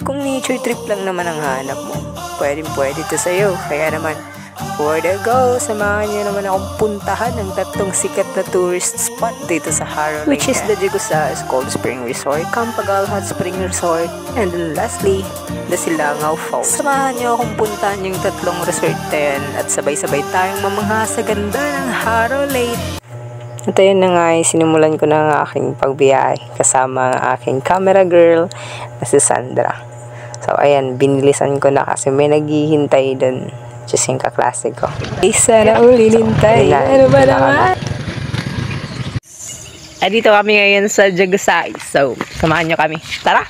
Kung nature trip lang naman ang hanap mo, pwede to sa'yo. Kaya naman, for the go, samahan niyo naman akong puntahan ng tatlong sikat na tourist spot dito sa Haro Lake, which is the Jagusais Cold Spring Resort, Campagal Hot Spring Resort, and then lastly, the Silangaw Falls. Samahan niyo akong puntahan yung tatlong resort na yan at sabay-sabay tayong mamangha sa ganda ng Haro Lake. At ayun na nga, sinimulan ko na ang aking pagbiyahe kasama ang aking camera girl na si Sandra. So ayan, binilisan ko na kasi may naghihintay dun. Just yung kaklase ko. Isa na ulilintay. Ano ba naman? Dito kami ngayon sa Jagusais. So, samahan nyo kami. Tara!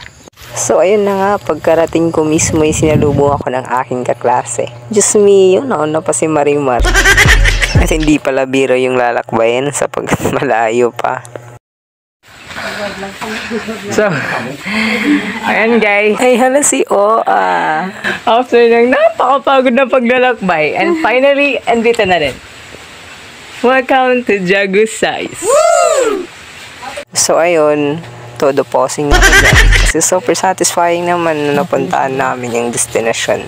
So, ayun na nga. Pagkarating ko mismo, sinalubong ako ng aking kaklase. Diyos me, yun. Nauna pa si Marimar. At hindi pala biro yung lalakbayin sa malayo pa. So, ayan guys. Ay, hala si Oa. After ng napakapagod na paglalakbay. And finally, andito na rin. Welcome to Jagusais. So, ayun. Todo posing na kasi super satisfying naman na napuntaan namin yung destination.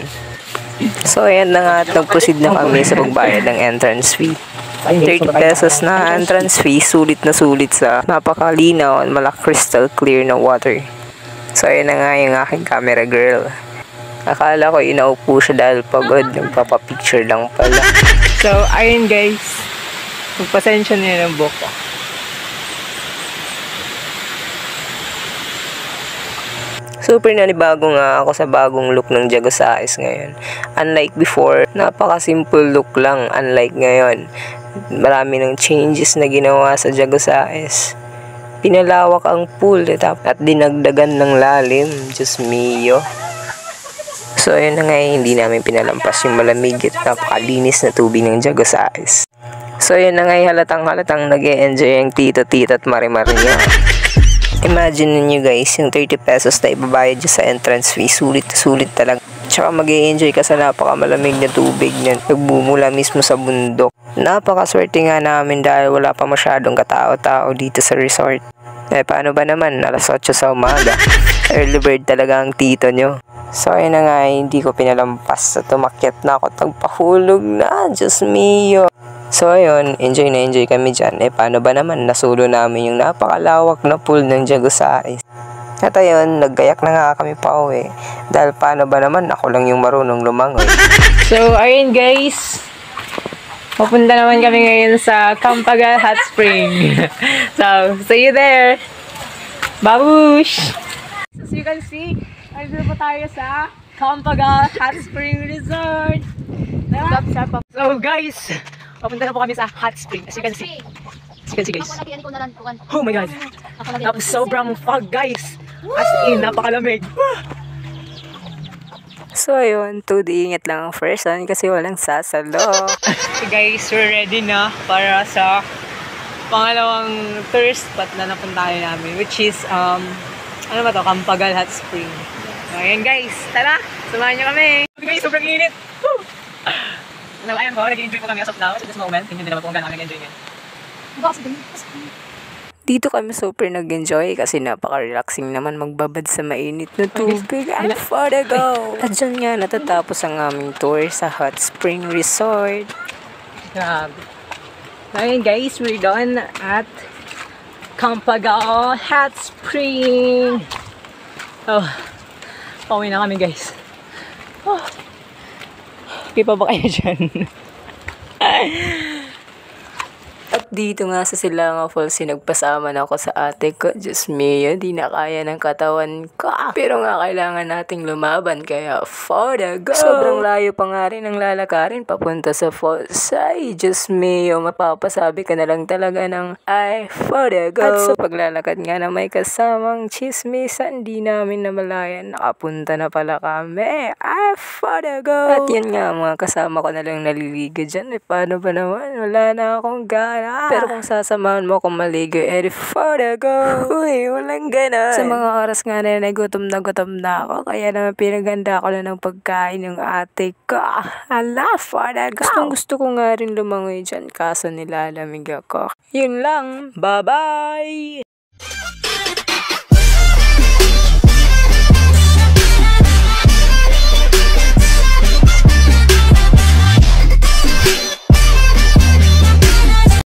So, ayan na nga at nag-proceed na kami sa pagbayad ng entrance fee. 30 pesos na entrance fee, sulit na sulit sa napakalinaw at crystal clear na water. So, ayan na nga yung aking camera girl. Akala ko inaupo siya dahil pagod, nagpapapicture lang pala. So, ayun guys, magpasensya niyo ng buhok ko. Super nanibago nga ako sa bagong look ng Jagusais ngayon. Unlike before, napaka-simple look lang. Unlike ngayon, marami ng changes na ginawa sa Jagusais. Pinalawak ang pool at dinagdagan ng lalim. Diyos mio. So, ayun na nga, hindi namin pinalampas yung malamig at napakalinis na tubig ng Jagusais. So, ayun na nga, halatang nag-e-enjoy yung tito-tita at marimar niya. Imagine niyo guys, yung 30 pesos na ibabayad nyo sa entrance fee, sulit talaga. Tsaka mag-e-enjoy ka sa napakamalamig na tubig na nagbumula mismo sa bundok. Napakaswerte nga namin dahil wala pa masyadong katao-tao dito sa resort. Eh paano ba naman, alas 8 sa umaga. Early bird talaga ang tito nyo. So ayun na nga, hindi ko pinalampas at tumakyat na ako, tagpahulog na, Diyos mio. So ayun, enjoy na enjoy kami dyan. Eh paano ba naman, nasulo namin yung napakalawak na pool ng Jagusais. At ayun, naggayak na nga kami pa uwi. Dahil paano ba naman, ako lang yung marunong lumangoy. So ayun guys, pupunta naman kami ngayon sa Campagal Hot Spring. So, see you there! Babush! As you can see, nandito po tayo sa Campagal Hot Spring Resort. So guys, papunta na po kami sa hot spring. As you can see. Guys. Oh my God. Tapos sobrang fog guys. As in, napakalamig. So ayun, 2D ingat lang ang first one kasi walang sasalo. So guys, we're ready na para sa pangalawang tourist spot na napuntahan namin. Which is, ano ba to? Campagal Hot Spring. So ayan guys, tara! Samahan nyo kami! Okay guys, sobrang init! Woo! So, ayan po, nag-enjoy po kami as of now. So, this moment, tingnan din naman po kung gano'n nag-enjoy ngayon. Dito kami super nag-enjoy kasi napaka-relaxing naman magbabad sa mainit na tubig. I'm for the go! At dyan nga, natatapos ang aming tour sa Hot Spring Resort. Grabe. Ayun guys, we're done at Campagal Hot Spring. Oh, pauwi na kami guys. Oh. Okay pa ba kayo dyan? At dito nga sa Silangaw Falls, nagpasama na ako sa ate ko. Diyos mio, di na kaya ng katawan ko. Pero nga kailangan nating lumaban, kaya for the go! Sobrang layo pa nga rin ang lalakarin papunta sa falls. Ay, Diyos mio, mapapasabi ka na lang talaga ng ay, for the go! At sa paglalakad nga na may kasamang chismisan, di namin namalayan. Nakapunta na pala kami. Ay, for the go! At yan nga, mga kasama ko na lang naliligo dyan. Eh, paano ba naman? Wala na akong gana. Pero kung sasamahan mo akong maligo, edi for the go! Uy, walang gana. Sa mga oras nga na gutom na ako, kaya naman pinaganda ko na ng pagkain yung ate ko. Hala, for the go! Gusto ko nga rin lumangoy dyan, kaso nilalamig ako. Yun lang, bye-bye!